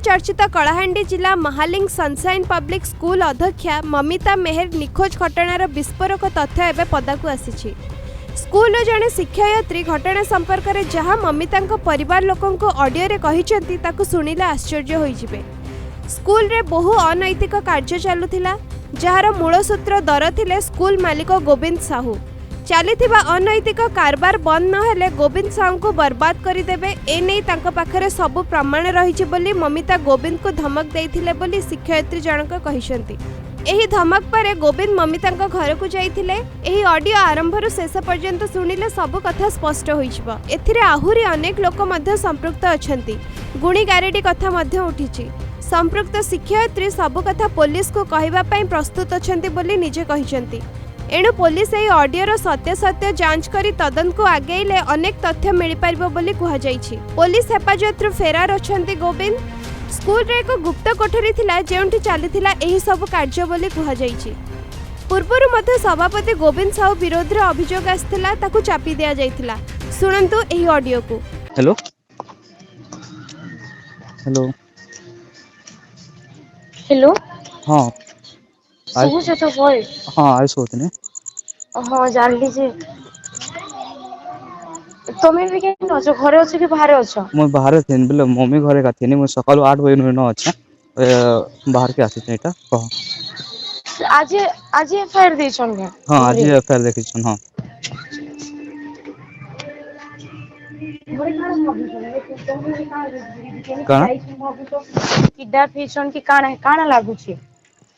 बहुचर्चित कलाहांडी जिला Mahaling sunshine public school अध्यक्षा ममिता मेहर निखोज घटनार विस्फोरक तथ्य एवं पदाकू आसी। स्कूल जड़े शिक्षयित्री घटना संपर्क में जहाँ ममिता परिवार लोक ऑडियो कहते शुणिले आश्चर्य होइजिबे। स्कूल रे बहु अनैतिक कार्य चलुथिला जार मूलसूत्र दर थिले स्कूल मालिक गोविंद साहू। चलीथिबा अनैतिक कारबार बंद नहेले गोविंद साहू को बर्बाद करदेवे एने पाखरे सबु प्रमाण रही बोली ममिता गोविंद को धमक देइथिले बोली शिक्षयित्री जनक कहिसंती। एही धमक पर गोविंद ममिता घर को जाइथिले। एही ऑडियो आरंभରୁ शेष पर्यंत शुणिले सबु कथा स्पष्ट होइछिबो। एथिरे आहुरी अनेक लोक मध्य संपृक्त अछंती। गुणी गारेडी कथा मध्य उठिछि। संपृक्त शिक्षयित्री सबु कथा पुलिस को कहबा पई प्रस्तुत अछंती बोली निजे कहिसंती। एणु पुलिस एही ऑडियोर सत्य जांच करी तदंत को आगेइले अनेक तथ्य मिल पारिबो बोली कुहा जाइछि। पुलिस हेफाजतरु फेरार अछंती गोविंद। स्कूल रे एक गुप्त कोठरी थिला जेउंठी चलीथिला एही सब कार्य बोली कुहा जाइछि। पूर्वरु मध्य सभापति गोविंद साहू विरोध रे अभियोग आस्थिला ताकू चापी दिया जाइथिला। सुनंतु एही ऑडियो को। हेलो हेलो हेलो हाँ सुबह से तो वॉइस हाँ आई सोचने हाँ जान लीजिए। तुम भी केन अछ घरे अछ कि बाहर अछ? मैं बाहर थेन बोले मम्मी घरे का थेनी मैं सकाल 8 बजे न अच्छा बाहर के आसी एटा कह। आज एफआईआर देछन के? हाँ आज एफआईआर देखि छन। हाँ काना किडनैप हेछन कि काना काना लागु छी?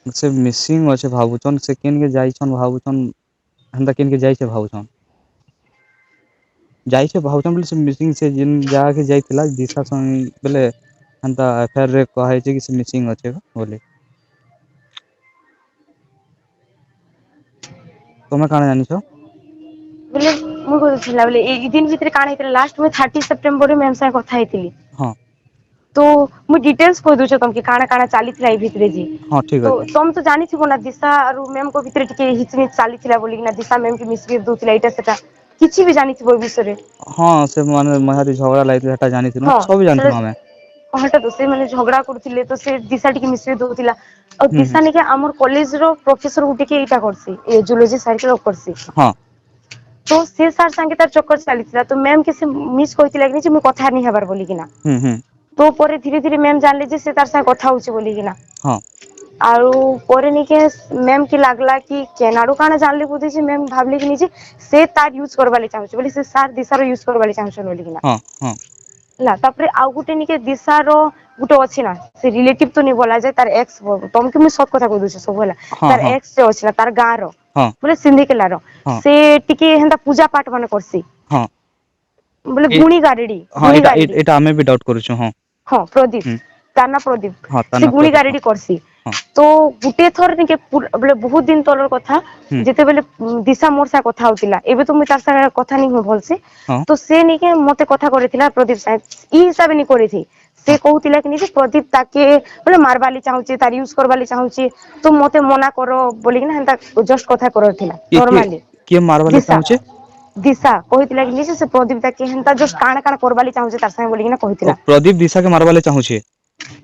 से मिसिंग अच्छे भावुचन से केन के जाइछन भावुचन हंदा केन के जाइछे भावुचन बोले से मिसिंग से जिन जाके जाइथिला दिशा संग बोले हंदा एफआईआर रे कहै छै कि से मिसिंग अच्छे बोले। तुम काना जानि छ? बोले मु कहथिला बोले ए दिन भीतर काना हेतला लास्ट में 30 सितंबर रे मैम से कथा हेतिली। हाँ तो मु डिटेल्स कह दूछ तुमके काना काना चलीथिला ए भितरे जी। हाँ ठीक तो अछि। तुम तो जानि थिबो ना दिशा आरो मैम को भितरे टिके हिचमिच चलीथिला बोली ना दिशा मैम के मिसबिहेव दोथिला एटा सेटा किछि भी जानि थिबो विषय रे? हाँ से माने महारी झगड़ा लाइथिला हटा जानि थिनु सब जानि थिनु हमें। हटा तो से माने झगड़ा करथिले तो से दिशा टिके मिसबिहेव दोथिला और दिशा ने के हमर कॉलेज रो प्रोफेसर उठी के एटा करसी ए जूलॉजी साइड के करसी। हाँ तो से सर संगे तार चक्कर चलीथिला तो मैम के से मिस कहिथिला कि मु कथा नहीं हेबार बोली कि ना। तो पर धीरे धीरे मैम जानले जे से तार संग कथा होछि बोली कि ना। हाँ आरो पर निके मैम के लागला कि केनाडू काना जानले बुझे जे मैम भाबले कि निजे से तार यूज करबाले चाहछ बोली से सर दिशारो यूज करबाले चाहछ बोली कि ना। हाँ हाँ ला तापरे आ गुटे निके दिशारो गुटे अछि ना से रिलेटिव तो नहीं बोला जाय तार एक्स तुमके मु सब कथा कह दोछ सब होला तार एक्स से अछि ना तार गारो बोले सिंधी के लारो से टिके हेंदा पूजा पाठ माने करसी। हाँ बोले गुणी गारेडी हाँ एटा हमें भी डाउट करू छु। हाँ हाँ प्रदीप ताना प्रदीप हाँ से गुणी गारेडी करसी। तो गुटे थर निके बोले बहुत दिन तलर कथा जेते बेले दिशा मोर सा कथा होतिला एबे तो मु तार सा कथा नहीं हो भलसे। तो से निके मते कथा करिथिला प्रदीप साहब ई हिसाब नि करिथि से कहूतिला कि निजे प्रदीप ताके बोले मारबाली चाहूची तार यूज करबाली चाहूची तो मते मना करो बोली कि ना हंता जस्ट कथा करथिला नॉर्मली के मारबाली चाहूची दिशा कहिथिला कि निजे से प्रदीप ताके हंता जस्ट काना काना करबाली चाहूची तार संग बोली कि ना कहिथिला प्रदीप दिशा के मारबाली चाहूची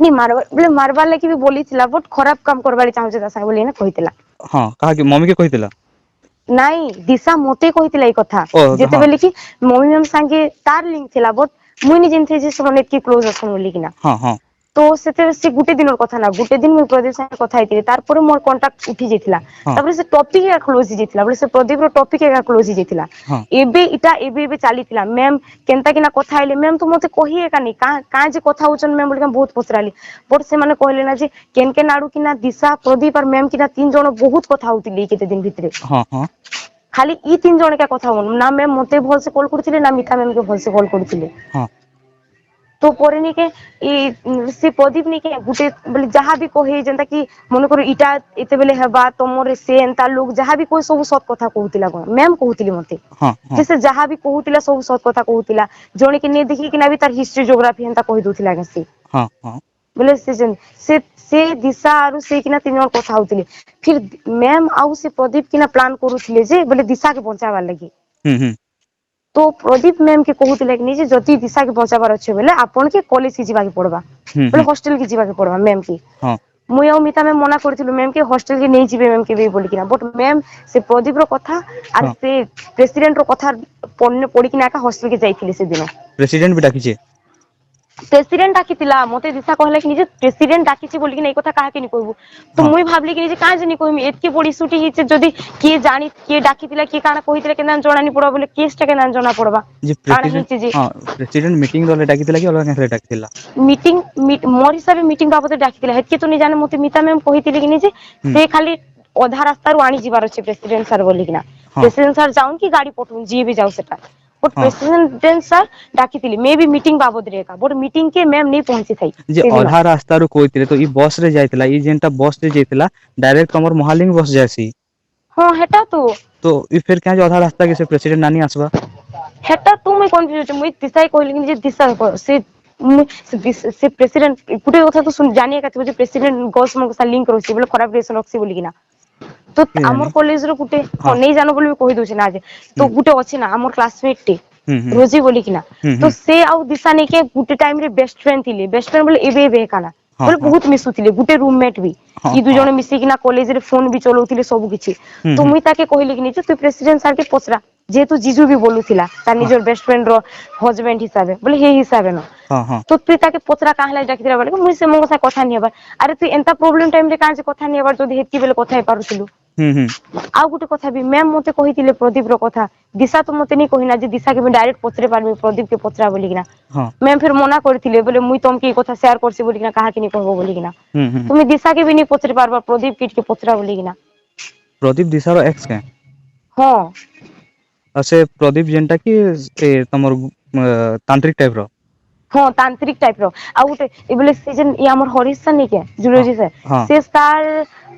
नहीं मारबा बोले मारबा लागि भी बोली थिला बट खराब काम करबाली चाहूची तार संग बोली ना कहिथिला। हाँ कहा कि मम्मी के कहिथिला नहीं दिशा मोते कहिथिला ए कथा जेते बेले कि मम्मी मैम संगे तार लिंक थिला बट मुई नि जिनथे जे सोने की क्लोज असन बोली कि ना। हाँ हाँ तो सेते से गुटे दिनर कथा ना गुटे दिन मु प्रदीप संगे कथा हेतिले तार पर मोर कांटेक्ट उठी जेथिला तापर से टॉपिक या क्लोज जेथिला बोले से प्रदीप रो टॉपिक या क्लोज जेथिला एबे इटा एबे चलीथिला मैम केनता कि ना कथा आइले मैम तो मते कहिए का नहीं का जे कथा होचन मैम बोली बहुत पसराली बट से माने कहले ना जे केन के नाडू कि ना दिशा प्रदीप और मैम कि ना तीन जण बहुत कथा होतिले केते दिन भितरे। हाँ हाँ खाली ई तीन जण का कथा होन ना मैम मते भल से कॉल करथिले ना मिठा मैम के भल से कॉल करथिले। हाँ तो परे निके ई से प्रदीप निके गुटे बोले जहां भी कहे जेंता कि मन करो इटा एते बेले हेबा तमरे से एंता लोग जहां भी कोई सब सत कथा कहूतिला मैम कहूतिली मते जैसे जहां भी कहूतिला सब सत कथा कहूतिला जणे के ने देखि कि ना भी तार हिस्ट्री ज्योग्राफी एंता कहि दोथिला गसी। हाँ हाँ बोले से दिशा आरु से कि ना तीन जण कथा होतिले फिर मैम आउ से प्रदीप कि ना प्लान करूथिले जे बोले दिशा के बचावा लागि तो प्रदीप मैम के कहूतिले कि जे जति दिशा के बचाबार अच्छे बेले आपन के कॉलेज की जीवा के पड़बा बोले हॉस्टल की जीवा के पड़बा मैम की हां मुई आ मिता मैम मना करथिलु मैम के हॉस्टल के नहीं जीवे मैम के भी बोली किना बट मैम से प्रदीप रो कथा आर हाँ। से प्रेसिडेंट रो कथा पड़ी किना का हॉस्टल के जाइथिले से दिन प्रेसिडेंट भी डाकिछे प्रेसिडेंट डाकितिला मते दिशा कहले कि जे प्रेसिडेंट डाकिछि बोली कि नै कथा काहे के नि कहबो तो हाँ। मुई भाबली कि जे काहे जे नि कहमी एतके बड़ी सुटी हिचे जदी के जानी के डाकितिला के काना कहितिला केना जणानी पड़बा बोले केसटा केना जणा पड़बा जे काना हिचे जे प्रेसिडेंट मीटिंग रो डाकितिला कि अलग केसे डाकितिला मीटिंग मोर हिसाब मीटिंग बाबत डाकितिला हेतके तो नि जाने मते मिता मैम कहितिले कि जे से खाली अधा रास्ता रु आनी जीवार अछि प्रेसिडेंट सर बोली कि हाँ। प्रेसिडेंट सर जाउन कि गाड़ी पठउन जी भी जाउ सेटा बट हाँ। प्रेसिडेंट सर डाकितिले मे भी मीटिंग बाबत रे का बट मीटिंग के मैम नहीं पहुंची थई जे अधा रास्ता रु कोइतिले तो ई बस रे जाइतिला ई जेंटा बस रे जाइतिला डायरेक्ट हमर मोहालिंग बस जायसी हां हेटा तो ई फिर क्या जे अधा रास्ता के से प्रेसिडेंट नानी आसबा हेटा तू मैं कंफ्यूज मुई दिशा कहली कि जे दिशा से से प्रेसिडेंट गुटे कथा तो सुन जानिए का जे प्रेसिडेंट गर्ल्स मन के साथ लिंक रहसी बोले खराब रिलेशन रखसी बोली किना तो हमर कॉलेज रो गुटे हाँ। नहीं जानो बोली कहि दोछ ना जे तो गुटे अछि ना हमर क्लासमेट टी रोजी बोली किना तो से आउ दिशा ने के गुटे टाइम रे बेस्ट फ्रेंड थिले बेस्ट फ्रेंड बोले एबे काना बोले बहुत मिसुथिले गुटे रूममेट भी ई दु जण मिसी किना कॉलेज रे फोन भी चलौथिले सब किछि तो मुई ताके कहिली कि जे तू प्रेसिडेंट सर के पचरा जेतु जीजू भी बोलुथिला ता निजर बेस्ट फ्रेंड रो हस्बैंड हिसाबे बोले हे हिसाबे न हां हां तो तू ताके पचरा काहला डाकिथिला बोले मुई से मोर सा कथा नि हबा अरे तू एंता प्रॉब्लम टाइम रे काहे जे कथा नि हबा जदी हेतकी बेले कथा हे पारुथिलु आ गुटे कथा भी मैम मते कहिथिले प्रदीप रो कथा दिशा तो मते नहीं कहिना जे दिशा के मैं डायरेक्ट पचरे पारबे प्रदीप के पचरा बोली किना हां मैम फिर मना करथिले बोले मुई तुम के कथा शेयर करसी बोली किना काहा के नहीं कहबो बोली किना हम्म तुम दिशा के भी नहीं पचरे पारबा प्रदीप के पचरा बोली किना प्रदीप दिशा रो एक्स के हां असे प्रदीप जेंटा कि ए तमर तांत्रिक टाइप रो हाँ तांत्रिक टाइप रो आ गुटे ए बोले सीजन ये हमर हरीश सर नहीं के जूलॉजी से स्टार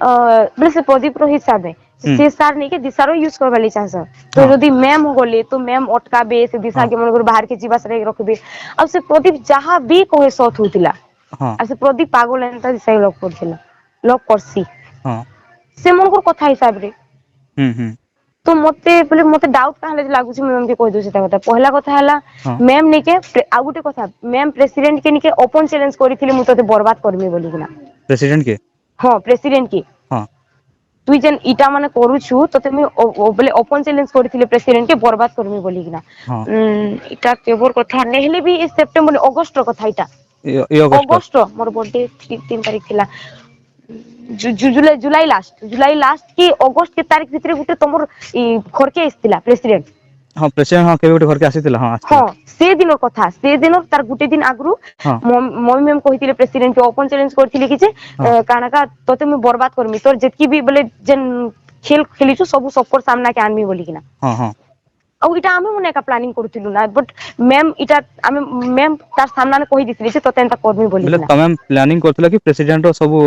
बोले से प्रदीप रो हिसाब है से स्टार नहीं के दिशा रो यूज करबा ले चाहस तो यदि मैम हो गले तो मैम अटकाबे से दिशा के मन बाहर के जीवा से रखबे अब से प्रदीप जहां भी कहे सत होतिला हां आ से प्रदीप पागल एंता दिशा लॉक करथिला लॉक करसी हां से मन को कथा हिसाब रे हम्म तो मते डाउट काहले लागु छी मैम के कहि दोछ ता कथा पहला कथा हला मैम ने के आ गुटे कथा मैम प्रेसिडेंट के निके ओपन चैलेंज करिथिले मु तते बर्बाद करमी बोली किना प्रेसिडेंट के हां प्रेसिडेंट के हां तू जन इटा माने करूछु तते मु बोले ओपन चैलेंज करिथिले प्रेसिडेंट के बर्बाद करमी बोली किना हां इटा केबोर कथा नेहले भी इस सेप्टेम्बर अगस्त रो कथा इटा ए अगस्त मोर बर्थडे 3 तारीख थिला जुलाई लास्ट की अगस्त के तारीख भितर गुटे तमर घर के आस्तिला प्रेसिडेंट हां प्रेसिडेंट हां केबे गुटे घर के आसीतिला हां हां से दिन कथा से दिन तार गुटे दिन आगरु मम्मी मैम कहितिले प्रेसिडेंट के ओपन चैलेंज करथिले कि जे काना का तते मैं बर्बाद करमी तोर जेतकी भी बोले जेन खेल खेलिछु सब सबकर सामना के आनमी बोली किना हां हां और इटा हमें मने का प्लानिंग करथिलु ना बट मैम इटा हमें मैम तार सामना ने कहि दिथिले जे तते एंता करमी बोली बोले किना तमे प्लानिंग करथिला कि प्रेसिडेंट रो सब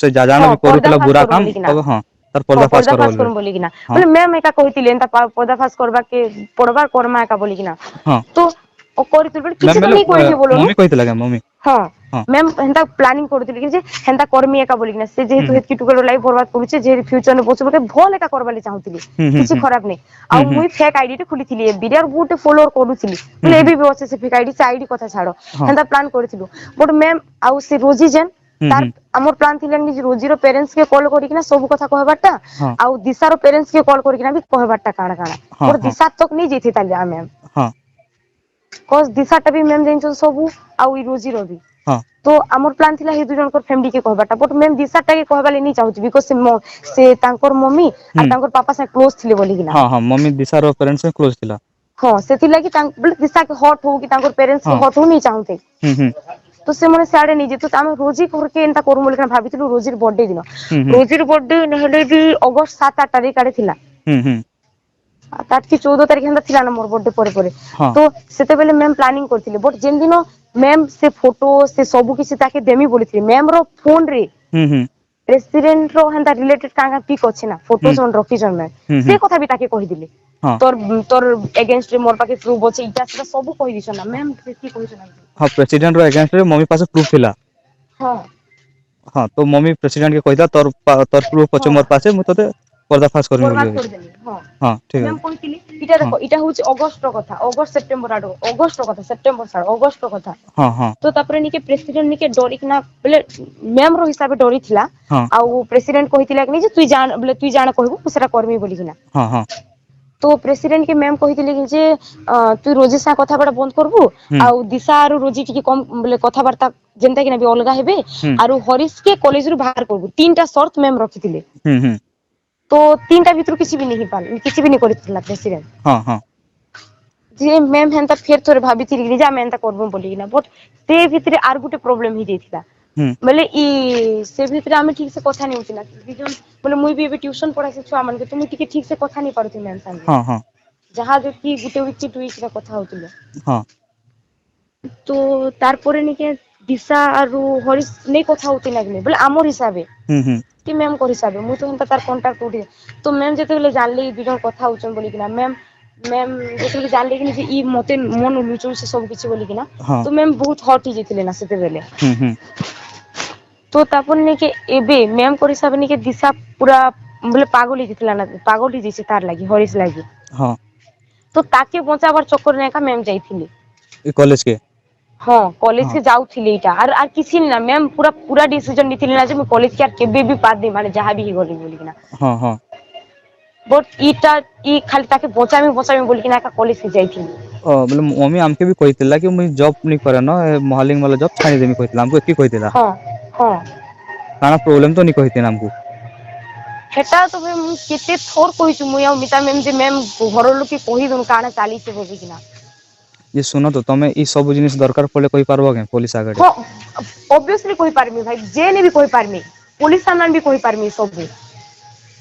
से जाजाना भी करूतला बुरा काम तब हां तार पर्दाफाश करबो बोली किना बोले मैम एका कहितिले एंता पर्दाफाश करबा के पड़बार कर्मा एका बोली किना हां तो ओ करथिल बट किछ तो नहीं कहि बोलो मम्मी कहितला के मम्मी हां मैम हेंता प्लानिंग करथिल कि जे हेंता कर्मी एका बोली किना से जेहेतु हेतकी टुकल लाइफ बर्बाद करूचे जे फ्यूचर में बचबे भल एका करबाली चाहूतिली किछ खराब नहीं आ मुई फेक आईडी टे खुलिथिली बिडियर गुटे फॉलोअर करूथिली बोले एबी भी আছে से फेक आईडी से आईडी कथा छाड़ो हेंता प्लान करथिलु बट मैम आउ से रोजी जेन तार हमर प्लान थिले नि रोजी रो पेरेंट्स के कॉल करी किना सब कथा कहबाटा आउ दिशा रो पेरेंट्स के कॉल करी किना भी कहबाटा काना काना और दिशा तक नहीं जेथि ताले मैम हां कोस दिशा टा भी मैम जेन सब आउ ई रोजी रो भी हां तो हमर प्लान थिला हे दु जन को फैमिली के कहबाटा बट मैम दिशा टा के कहबाले नहीं चाहूची बिकॉज़ से तांकर मम्मी आ तांकर पापा से क्लोज थिले बोली किना हां हां मम्मी दिशा रो पेरेंट्स से क्लोज थिला हां सेति लागि बोले दिशा के हॉट हो कि तांकर पेरेंट्स के हॉट हो नहीं चाहते तो से मने साडे नहीं जेतो हम रोजी घर के एंता करू बोली किना भाबितलु रोजीर बर्थडे दिन रोजीर बर्थडे नहले भी अगस्त 7-8 तारीख आड़े थिला ताट की 14 तारीख हेंदा थिला ना मोर बर्थडे परे परे तो सेते बेले मैम प्लानिंग करथिले बट जेन दिन मैम से फोटो से सब किछि ताके देमी बोलिथिले मैम रो फोन रे प्रेसिडेंट रो हेंदा रिलेटेड कांगा पिक अछि ना फोटोज ऑन रखिजन मैम से कथा भी ताके कहि दिले तोर अगेंस्ट रे मोर पाके प्रूफ अछि इटा से सब कहि दिछन ना मैम की कहिछन हां प्रेसिडेंट रो अगेंस्ट रे मम्मी पास प्रूफ थिला हां हां तो मम्मी प्रेसिडेंट के कहिता तोर प्रूफ अछि मोर पासे मु तते पर्दाफाश करमी बोली बर्बाद गरी। करदेली हाँ हाँ ठीक मैम है। कहती इटा हाँ देखो इटा हूँ अगस्ट कथा अगस्ट सेप्टेम्बर आड़ अगस्ट कथा सेप्टेम्बर छाड़ अगस्ट कथा हाँ हाँ तो तापर निके प्रेसिडेंट निके डरिकना बोले मैम रो हिसाब डरी थिला हाँ आउ प्रेसिडेंट कहितिला कि जे तुई जान बोले तुई जान कहबो मु सेरा करमी बोली किना हाँ हाँ तो प्रेसिडेंट के मैम कहितिले कि जे तू रोजी सा कथा बडा बंद करबू हम्म आउ दिशा आरो रोजी टिके कम बोले कथा बार्ता जेनता कि ना भी अलगा हेबे हम्म आरो हरीश के कॉलेज रु बाहर करबू तीनटा शर्त मैम रखितिले हम्म। तो तीनटा भितर किसी भी नहीं पाल किसी भी नहीं करितिला प्रेसिडेंट हाँ हाँ जे मैम हेंता फेर थोरे भाबितिली कि जा मैं एंता करबो बोली किना बट से भितरे आर गुटे प्रॉब्लम ही जेथिला हम्म बोले ई से भितरे आमे ठीक से कथा नहीं होतिला दिजन बोले मुई भी ट्यूशन पढ़ाई से छुआ मन के तुम टिके ठीक से कथा नहीं पारुती मैम संगे हाँ हाँ जहाँ जो कि गुटे वीक की 2 वीक रा कथा होतिले हाँ तो तार परे निके दिशा आरु हरीश नहीं कथा होतिला कि बोले आमर हिसाबे हम्म। कि मैम कर हिसाबे मु तो हेंता तार कांटेक्ट उठी तो मैम जेते बेले जानली दु जन कथा होचन बोली किना मैम मैम जेते बेले जानली कि जे ई मते मन लुचुन से सब किछि बोली किना हाँ तो मैम बहुत हॉट ही जेतिले ना सेते बेले हम्म। तो तापर निके एबे मैम कर हिसाबे निके दिशा पूरा बोले पागल ही जेतिला ना पागल ही जैसे तार लागी हरीश लागी हाँ तो ताके बचाबार चक्कर ने का मैम जाइथिले ये कॉलेज के। हाँ कॉलेज हाँ के जाउथिले इटा आर किछि ना मैम पूरा पूरा डिसीजन निथिले ना जे मैं कॉलेज के आर केबे भी पाद दे माने जहां भी ही गली बोली किना हाँ हाँ बट इटा ई खाली ताके बचामी बोली किना का कॉलेज के जाइथिले बोले मम्मी हमके भी कहितिला कि मुई जॉब नहीं करे न मोहलिंग वाला जॉब छाड़ी देमी कहितिला हमको एकी कहितिला हाँ हाँ काना प्रॉब्लम तो नहीं कहिते हमको। हेटा तो मैं केते थोर कहिछु मुई आ मिता मैम जे मैम घर लोग के कहि दन काना चाली से बोली किना ये सुनो तो तमे ई सब जिनिस दरकार पड़े कहि पारबो के पुलिस आगडे। हाँ ऑब्वियसली कहि पारमी भाई जे ने भी कहि पारमी पुलिस सामने भी कहि पारमी सब भी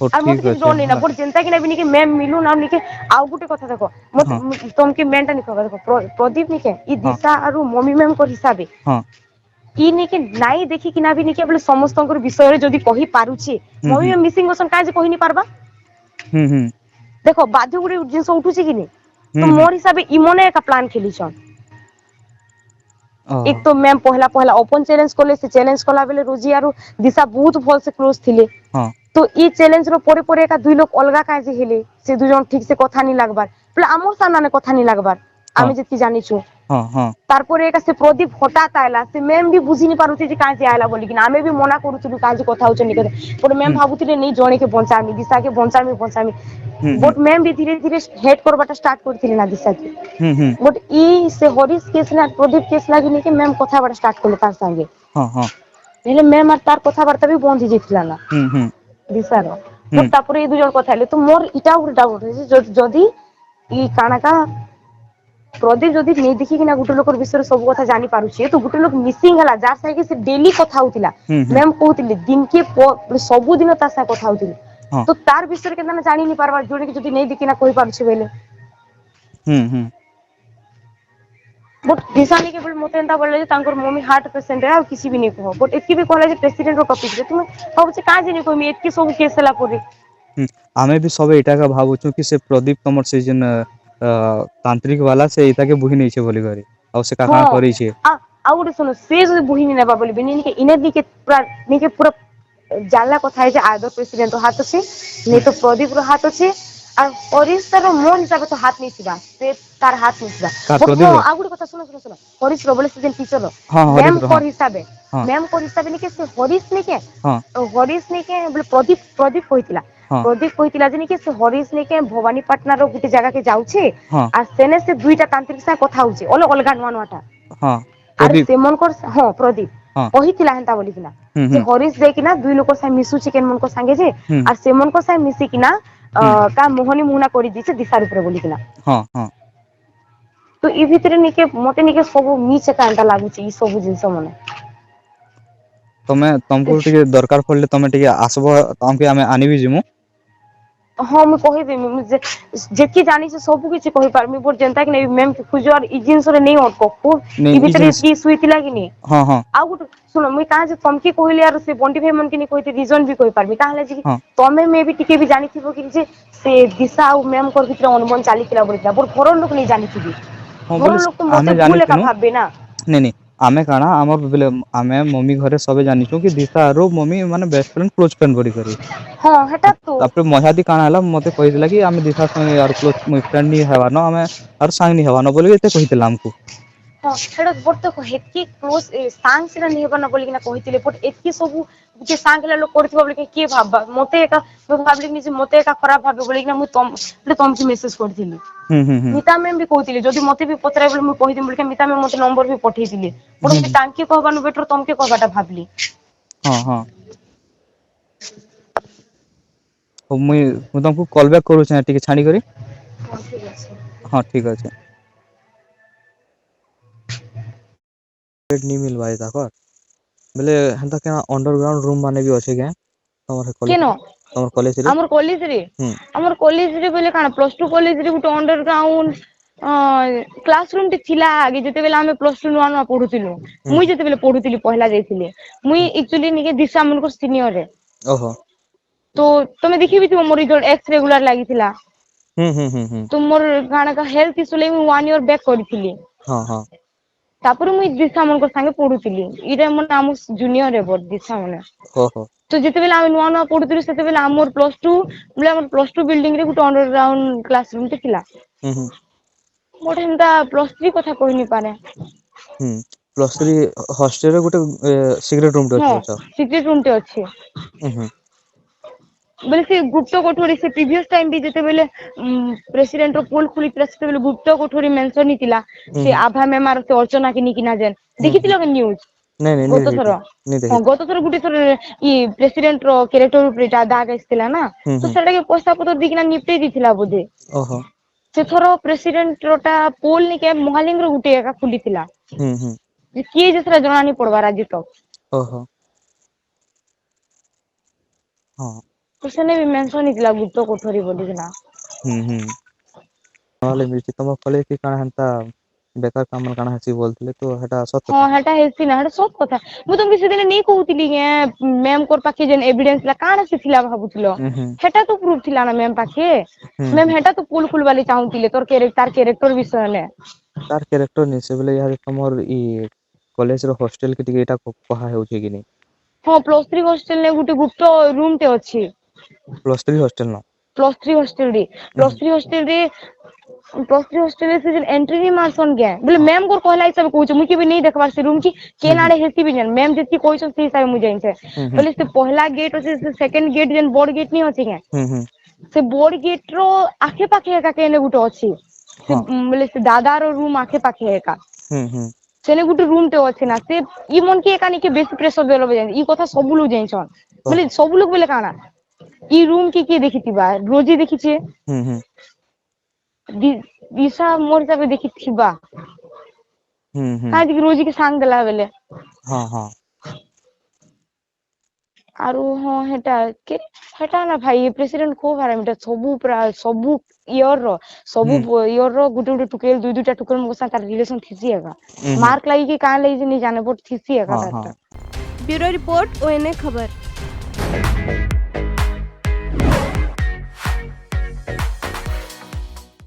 हो আর মতে ठीक কিছু আছে ডর নেই না हाँ বট যেনতা কিনা বিনি কি ম্যাম মিলু না নিকে আউ গুটে কথা দেখো हाँ মতে তোমকে মেনটা নি খবর দেখো প্রদীপ নিকে ই हाँ দিশা আর মমি ম্যাম কো হিসাবে हाँ ই নিকে নাই দেখি কিনা বি নিকে বলে সমস্তଙ୍କର বিষୟରେ যদি কহি পারুছি মমি ম্যাম মিসিং অপশন কাজ কহি নি পারবা हम्म। দেখো বাধ্য গুড়ে জিনিস উঠুছি কি নি তো हम्म। মোর হিসাবে ইমনে একটা প্ল্যান খেলিছন हाँ एक तो मैम पहला पहला ओपन चैलेंज करले से चैलेंज कला बेले रोजी आरो दिशा बहुत भल से क्लोज थिले हाँ तो ई चैलेंज रो परे परे एका दुई लोग अलगा काजे हेले से दुजन ठीक से कथा नहीं लागबार प्ले आमर सामने कथा नहीं लागबार আমি যেতি জানিছু हाँ हाँ তারপরে একা সে প্রদীপ হঠাৎ আইলা সে ম্যাম বি বুঝি নি পারুতি যে কাজে আইলা বলি কিনা আমি বি মনা করুছিলু কাজে কথা হচ্ছে নি পরে ম্যাম ভাবুতিলে নেই জনেকে বঞ্চামি দিশাকে বঞ্চামি বট ম্যাম বি ধীরে ধীরে হেড করবাটা স্টার্ট করতিলে না দিশাকে বট ই সে হরিশ কেস না প্রদীপ কেস লাগি নি কে ম্যাম কথা বড় স্টার্ট করলে তার সঙ্গে हाँ हाँ নেলে ম্যাম আর তার কথাবার্তা বি বন্ধ হয়ে যেতিলা না দিশার বট তারপরে এই দুজন কথা হলে তো মোর ইটা উপরে ডাউট হয়েছে যদি ই কানাকা প্রদীপ যদি নেই দেখি কিনা গুটে লোকর বিষয়ে সব কথা জানি পারুছে তো গুটে লোক মিসিং হলা যার সাথে সে ডেলি কথা হউতিলা ম্যাম কହୁতিলে দিনকে সবু দিন তার সাথে কথা হউতিলে তো তার বিষয়ে কেন জানি নি পারবা জোনে কি যদি নেই দেখি না কই পারুছে বেলে बट दिशा ने केवल मोते एंता बोले जे तांकर मम्मी हार्ट पेशेंट है और किसी भी नहीं कहो बट एतकी भी कहले जे प्रेसिडेंट रो टॉपिक रे तुम कहू जे का जे नहीं कोई एतकी सब केस हला परे आमे भी सब एटा का भाबुछु कि से प्रदीप कमर से जन तांत्रिक वाला से एटा के बुही नहीं छे बोली घरे और से काका करी छे आ गुटे सुनो से जो बुही नहीं नेबा बोली बिनी के इने दी के पूरा जानला कथा है जे आदर प्रेसिडेंट रो हाथ আছে नहीं तो प्रदीप रो हाथ আছে আর হরিশ তার মন হিসাবে তো হাত নিছিবা সে তার হাত নিছিবা আর গুড়ি কথা শুনো হরিশ रो बोले सीजन टीचर मैम कोर हिसाबे निके से हरिश निके बोले प्रदीप कहितिला जे निके से हरिश निके भवानीपाटना रो गुटे जगह के जाउछे আর সেনে से दुईटा तांत्रिक सा কথা হউছে অলগা নওয়াটা আর সেমন কোর প্রদীপ কহিতিলা হেনতা বলি কিনা যে হরিশ দে কিনা দুই লোক সাথে মিশুছে কেন মন को संगे जे আর সেমন को साथ मिसी किना का मोहनी मुहना करी दिছে दिशार ऊपर बोली किना तो ई भितरे निके मते निके सब मिछ कांटा लागुची ई सब जिंस मने तुमको टिके दरकार पड़ले तमे टिके आसबो हमके हमें आनिबी जिमु हाँ मैं कहि देमी मुझे जेकी जानी से सब किछि कहि पारमी बट जनता कि नहीं मैम खुजर ई जिंस रे नहीं अटको को ई भितरे की सुईति लागिनी आ गुट सुनो मुई का जे तमके कहिले यार से बंटी भाई मन के नहीं कहिते रीजन भी कहि पारमी काहले जे तमे मे भी टिके भी जानि थिबो कि जे से दिशा और मैम कर भितरे अनुमान चाली थिला बोलिता बट घर लोक नहीं जानि थिबी घर लोक तो मते भूले का भाबबे ना नहीं आमे काना हमर बेले आमे मम्मी घरे सबे जानिछु कि दिशा रो मम्मी माने बेस्ट फ्रेंड क्लोज फ्रेंड बड़ी करी हां हेटा तो तापर मजादी काना हला मते कहि दिला कि आमे दिशा संगे यार क्लोज फ्रेंड नी हेवा न आमे और संग नी हेवा न बोली एते कहितला हमको हां हेटा बट तो हेतकी क्लोज सांग से नहीं हेबा न बोली कि ना कहितले बट एतकी सब जे सांग ला लोग करथिबा बोली के भाबबा मते एका भाबली नि जे मते एका खराब भाबे बोली कि ना मु तुम से मेसेज करथिली हम्म मिता मैम भी कहती जदि मते भी पतरा बोले मुझे कही बोल मिता मैम मते नंबर भी पठेई बट मुझे तांके कहबानु बेटर तुमके कहबाटा भाबली हां हां मुई तुमको कॉल बैक करू छै ठीक छानी करी हां ठीक আছে हां ठीक আছে बेड नी मिल भाई ताकर बोले हंता के अंडरग्राउंड रूम माने भी अछि के तमर केनो कॉलेज रे हमर कॉलेज रे बोले काना प्लस 2 कॉलेज रे गुटे अंडरग्राउंड क्लासरूम टे थिला आगे जते बेला हमें प्लस 2 नुआ नुआ पढुतिलु मुई जते बेले पढुतिली पहला जाइतिले मुई एक्चुअली निके दिशा मन को सीनियर रे ओहो तो तमे देखिबि तुम मोर रिजल्ट एक्स रेगुलर लागितिला तो मोर गाना का हेल्थ इशू ले मु 1 ईयर बैक करथिली हां हां तापर मुई दिशा मन को संगे पढुतिली इरे मन नाम जूनियर रे बोल दिशा मन ओहो तो जिते बेला हम नुआ नुआ पढुतिलु सेते बेला हमर प्लस 2 बोले हमर प्लस 2 बिल्डिंग रे गुटे अंडरग्राउंड क्लासरूम ते थिला मोटे हेंता प्लस 3 कथा कहि नि पारे प्लस 3 हॉस्टल रे गुटे सिगरेट रूम टे अछि सीक्रेट रूम ते अछि बोले से गुप्त कोठरी से प्रीवियस टाइम भी जते बेले प्रेसिडेंट रो पोल खुली सेते बेले गुप्त कोठरी मेंशन ही थिला से आभा मेमार से अर्चना के निकिना जेन देखितिलो के न्यूज नहीं नहीं गत थरो हां गत थरो गुटे थरो ई प्रेसिडेंट रो कैरेक्टर ऊपर दाग आइतिला ना तो सेटा के पैसा पतर दिकिना निपटे दिथिला बोधे ओहो से थरो प्रेसिडेंट रोटा पोल नि के मोहालिंग रो गुटे एका खुलितिला जे किए जेसरा जणा नि पड़वा राजी तो ओहो हां तो सेने भी मेंशन ही थिला गुप्त कोठरी बोली कि ना नले मिलछि तम कॉलेज के काना हंता बेकार काम काना हसी बोलथिले तो हेटा सत हां हेटा हेसी ना हेटा सब कथा मु तुमके से दिने नै कहउतिली के मैम कोर पाखे जेन एविडेंस ला काना से थिला भाबुथिलो हेटा तो प्रूफ थिला ना मैम पाखे मैम हेटा तो पुल खुल वाली चाहुतिले तोर कैरेक्टर विषय ने तार कैरेक्टर नि से बोले यार तमर ई कॉलेज रो हॉस्टल के टिके एटा कहा हेउछि कि नै हां प्लस 3 हॉस्टल ने गुटे गुप्त रूम ते अछि प्लस 3 हॉस्टल न प्लस 3 हॉस्टल रे से जेन एंट्री नि मारसन गे बोले मैम को कहला हिसाब कहू छ मुई के भी नहीं देखबार से रूम की के नाडे हेसी भी जन मैम जेती कोइ छ से हिसाब मु जाइन छे बोले से पहला गेट अछि से सेकंड गेट जेन बोर्ड गेट नि अछि गे से बोर्ड गेट रो आखे पाखे का केने गुटे अछि से बोले से दादा रो रूम आखे पाखे एका सेने गुटे रूम ते अछि ना से ई मन के एका नि के बेसी प्रेशर देलो बजाइन ई कथा सब लोग जाइन छन बोले सब लोग बोले काना ई रूम के देखितिबा रोजी देखि छे दिशा मोर सब देखि थिबा काज रोजी के संग देला बेले हां हां आरो हां हेटा ना भाई प्रेसिडेंट को बारे में सबु ईयर रो गुटे टुकेल दुई दुईटा टुकेल मो साथ रिलेशन थिसी हेगा मार्क लागि के का लागि नहीं जाने बट थिसी हेगा ब्यूरो रिपोर्ट ओएनए खबर।